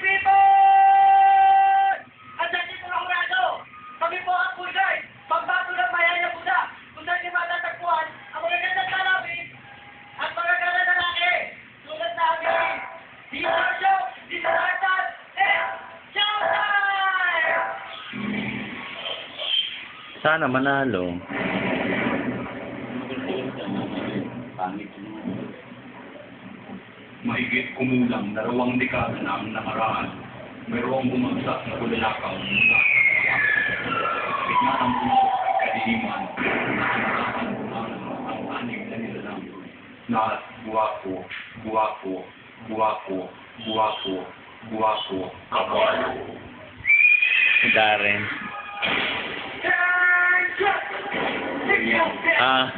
people! At dyan po ang urado. Kami po ang Bulgay. Pagbato ng Mayaya Buda. Kung saan niyo matatagpuan ang magagandang talabis at magagandang lalaki. Tulad na aming di Sergio, di Saratan, Showtime! Sana manalo. Mahigit kumulang 2 dekada na ang nakaraan. Mayroong bumagsak na bulalakaw mula sa gitna ng puso at kadiliman na kinakasan ang anig na nilalang na guwapo, guwapo, guwapo, guwapo, guwapo, kabalo. Darren. Ah.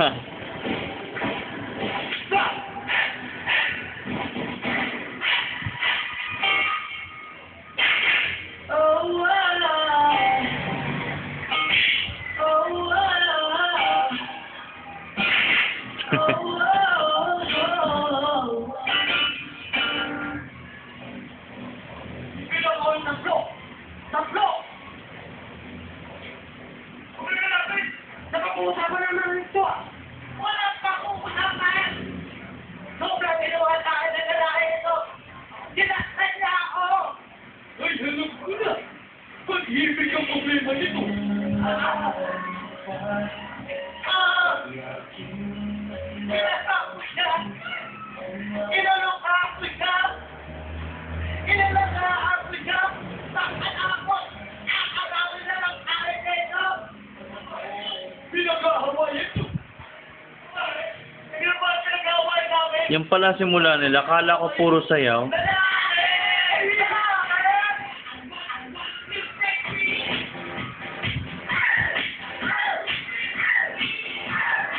Nakapag-usapan naman ito. Wala pa akong usapan. Sobrang ginawa sa akin ng lalaki ito. Dinaktan niya ako. Ay, alam ko na. Pag-ibig ang problema nito. Dinaktan ko siya. Inalungka ko siya. Inalagaan ko siya. Bakit ako? Nakakagawin na lang akin nito. Pinag-ahaway ito. Hindi ba pinag-away namin? Yung pala simula nila, akala ko puro sayaw.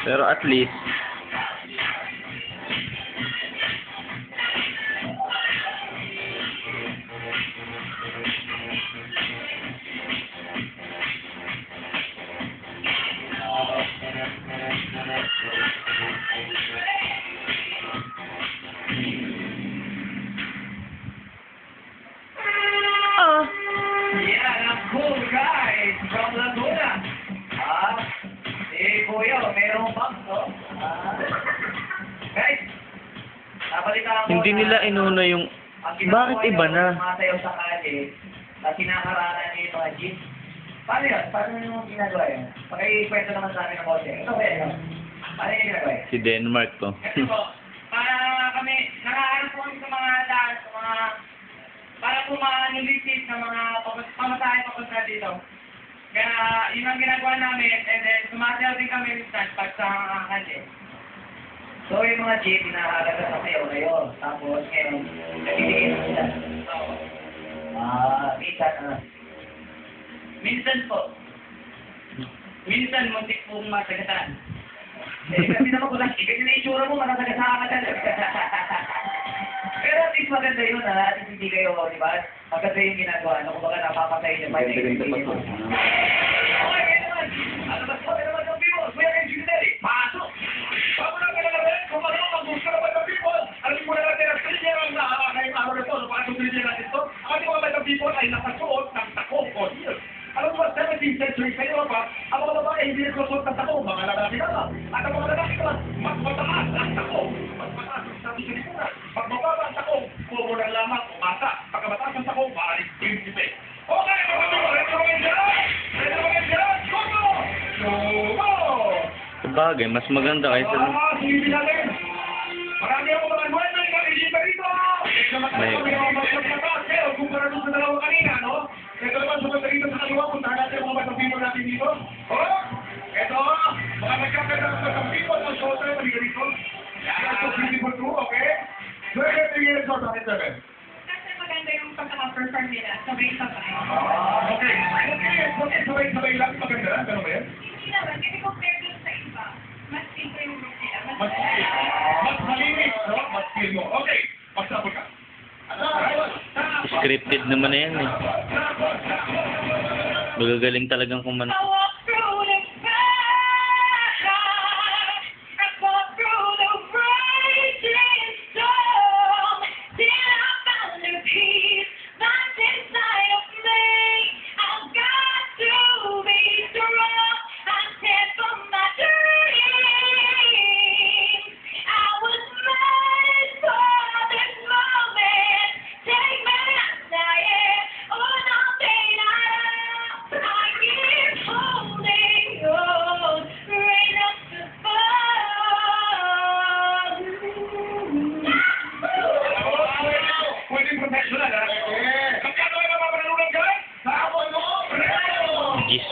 Pero at least, Yeah, ang cool guys from Laguna. Kuya, mayroong box, no? Guys, nabalitaan ko hindi nila inuna yung... Bakit iba na? Masayaw sa kali at kinakaranan niyo yung mga jeep. Paano yun? Paano yung ginagawa yun? Pakikwento naman sa amin ng bote. Ito ba yun? Paano yung ginagawa yun? Si Denmark to. Ito po, para kami, nakaharap po kami sa mga daan, sa mga, para po manulisit na mga pamasahe papunta dito. Kaya yun ang ginagawa namin, and then sumasayaw din kami minsan pag sa kali. So yung mga jeep, hinahalaga sa sayaw na yun. Tapos ngayon, nabibigyan na sila. Minsan minsan po. Minsan, muntik pong masagatan. Kasi naman kung ganyan na itsura mo, masasagatan ka dyan. Pero at least maganda yun, ha? At least hindi kayo, di ba? Maganda yung ginagawa. Kung baka napapatay niyo pa yung okay, kaya naman. Ano ba sabi naman ng people? Kuya Kenji Ginelli, pasok! Bago na natin, kung ano ang gusto naman ng people, alam mo na natin ang trinierang na ngayong araw na ito, no? Paano trinyer natin ito? Ang ating mga batang people ay nakasuot ng takong o heels. Alam mo ba, 17th century sa Europa, ang mga babae hindi nagsusuot ng takong, mga lalaki naman. At ang mga lalaki naman, mas mataas ang takong. Mas mataas ang sabi sa lipunan. Pag mababa ang takong, puro lang lamang umasa. Pagkamataas ang takong, maaaring prinsipe. Okay, mga people, ready na mga dyan? Ready na mga dyan? Go! Go! Sabagay, mas maganda kaysa... Silipin natin. Marami ako mga nuwan na ikakilita rito. May mga mas pero kumpara doon sa dalawa kanina, no? Ito naman sumunta rito sa kaliwa, puntahan natin mga batang people natin dito. Oh! Ito, mga nagkakita ng batang people, ang showtime, maliga rito. That's so beautiful too, okay? So, ito yung short, bakit sabi? Kasi maganda yung pagkaka-perform nila, sabay-sabay. Okay. Okay, sabay-sabay lang, maganda lang, ganun ba yan? Hindi naman, kasi compare dun sa iba, mas simple yung look nila. Mas malinis, no? Mas feel mo. Okay, magsabot ka. Scripted naman na yan eh. Magagaling talagang kumanta. I walk through the fire, I walk through the raging storm, till I found a peace. My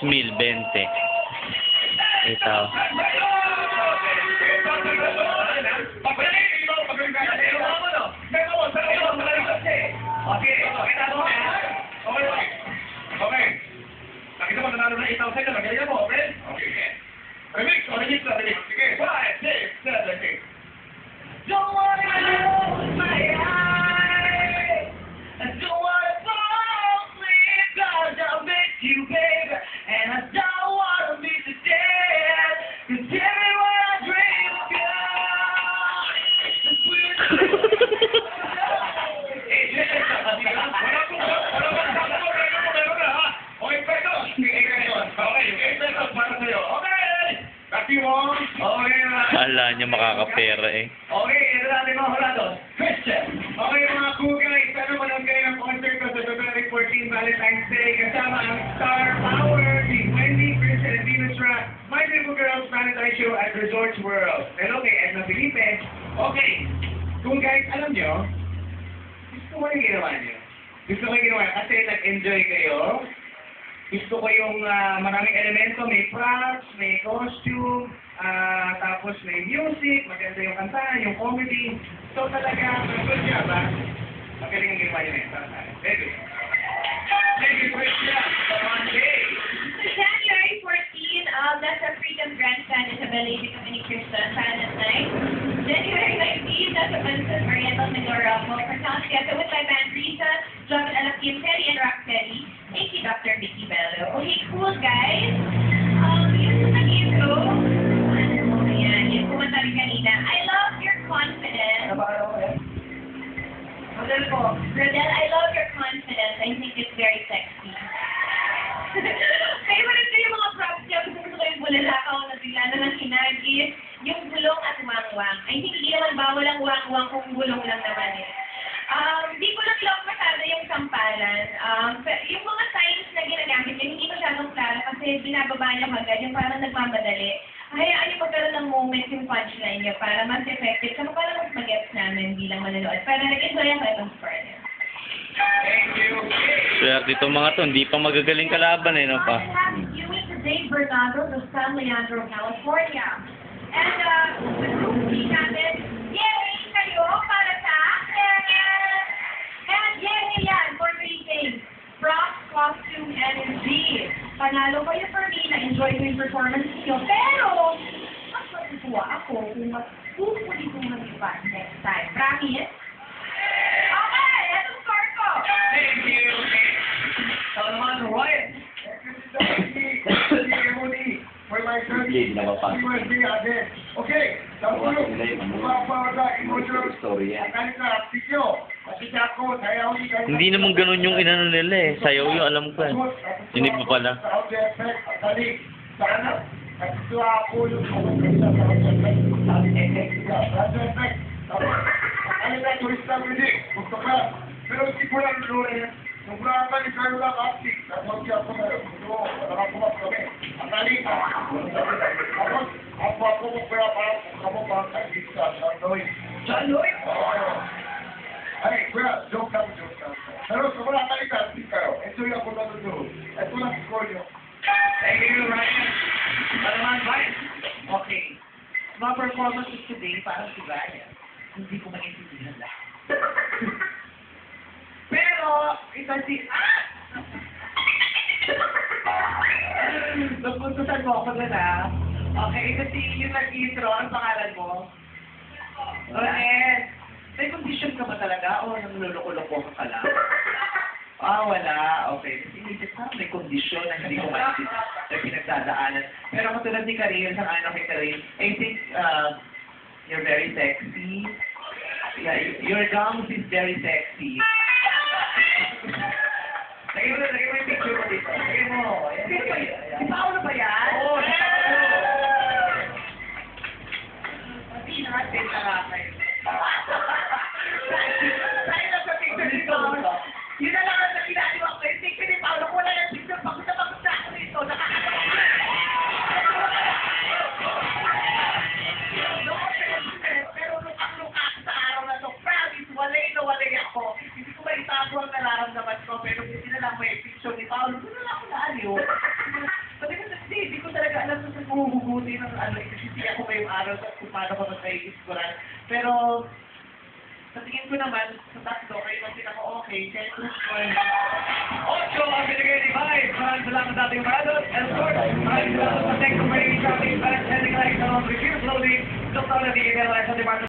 6,020. Ito. Okay. Nakita mo, nanalo na 8,000 na. Magaling mo, okay? Okay. Remix, remix na, remix. Sige, 5, 6, 7, 8. Don't wanna close my eyes. I don't wanna fall asleep 'cause I miss you, baby. And I don't wanna be the dead. 'Cause everywhere I dream of you, the sweetest. Kala niya makakapera eh. Okay, ito natin mga hulados. Christian. Okay mga cool guys, sana manood kayo ng concert ko sa February 14 Valentine's Day kasama ang Star Power, si Wendy, Christian, and Venus Ra, My Beautiful Girls Valentine's Show at Resorts World. Hello kay Edna Felipe. Okay, cool guys, alam nyo, gusto ko yung ginawa nyo. Gusto ko yung ginawa kasi nag-enjoy kayo. Gusto ko yung maraming elemento, may props, may costume, tapos may music, maganda yung kanta, yung comedy. So talaga, good job ba? Magaling ang ginawa yun eh. Baby. Thank you, Christian. Monday. January 14, nasa Freedom Grandstand Isabel Lady Communication Silent Night. January 19, nasa Benson Oriental Mindoro Mall for Sound together with my band Risa, John Alakim, Terry, and Roxelli. Thank you, Dr. Vicky Bello. Okay, cool guys. Yun sa intro. Ayan, yung kumanta rin kanina. I love your confidence. Model ko. Rodel, I love your confidence. I think it's very sexy. Favorite ko yung mga props niya. Gusto ko yung bulalakaw na bigla na lang hinagis. Yung bulong at wangwang. I think hindi naman bawal ang wangwang kung bulong lang naman eh. Di ko lang love masyado yung sampalan. Yung mga signs na ginagamit niya, hindi masyadong klaro kasi binababa niya agad. Yung parang nagmamadali. Hayaan niyo magkaroon ng moment yung punchline niyo para mas effective. Saka para mas mag-gets namin bilang manonood. Para nag-enjoy ako itong score niya. Thank you. Swerte itong mga to, hindi pa magagaling kalaban eh, no pa? Happy viewing to Dave Bernardo of San Leandro, California. And the group team natin, yay kayo para sa akin! And yay yan for 3 things. Props, costume, energy. Panalo kayo for me, na-enjoy ko yung performance niyo. Pero, mas matutuwa ako kung matutuloy kong mag-iba next time. Promise? Okay, etong score ko. Thank you. So naman, Ryan. For my son, USB again. Okay, tapos mapapawala emotional kalita, video. Kasi ako, sayaw ni kayo. Hindi naman ganun yung inano nila eh. Sayaw yung alam ko eh. Hindi pa pala. Sound effect, atalik. Sana, at ito ako yung sa sound effect. Ano na, turista music. Gusto ka. Pero hindi ko lang lulun. Nung wala ka ni Carlo lang acting, tapos siya ako na gusto mo, nakakumap kami. Ang galing, tapos, ako mo kaya parang kamo pa kagisa, John Lloyd. John Lloyd? Ay, kuya, joke lang. Pero kung wala ka ni acting kayo, enjoy ako na doon. Ito lang score nyo. Thank you, Ryan. So naman, Ryan. Okay. Mga performances today, parang si Ryan. Hindi ko maintindihan lahat. Pero, isa si... Nagpuntusan mo ako na na. Okay, ito si yung nag-intro. Ang pangalan mo? Ryan. May condition ka ba talaga? O nangluloko-loko ka lang? Wala. Okay. Inisip ka, may kondisyon na hindi ko maintindihan na pinagdadaanan. Pero katulad ni Karin, sa ano kay Karin, I think you're very sexy. Yeah, your gums is very sexy. Lagay mo yung picture mo dito. Lagay mo. Sino ba yan? Si Paolo ba yan? Oo, si Paolo. Hindi natin nakakay. Dahil lang sa picture ni Paolo. Yun na lang ang nakinaliwa ko. Yung picture ni Paolo, wala yung picture. Pagod na ako nito. Nakakatawa. Pero lukang-lukak sa araw na to. Promise, walay na walay ako. aral kung paano ko mag-iskuran. Pero, sa tingin ko naman, sa tatlo, kayo ang pinaka-okay, kaya kung score. 8 ang binigay ni Vibe. Maraming salamat sa ating Maradon. And of course, maraming salamat sa Tech Community Shopping. Para sa Henry Clark sa mga reviews loading. Dr. Nabi, sa Department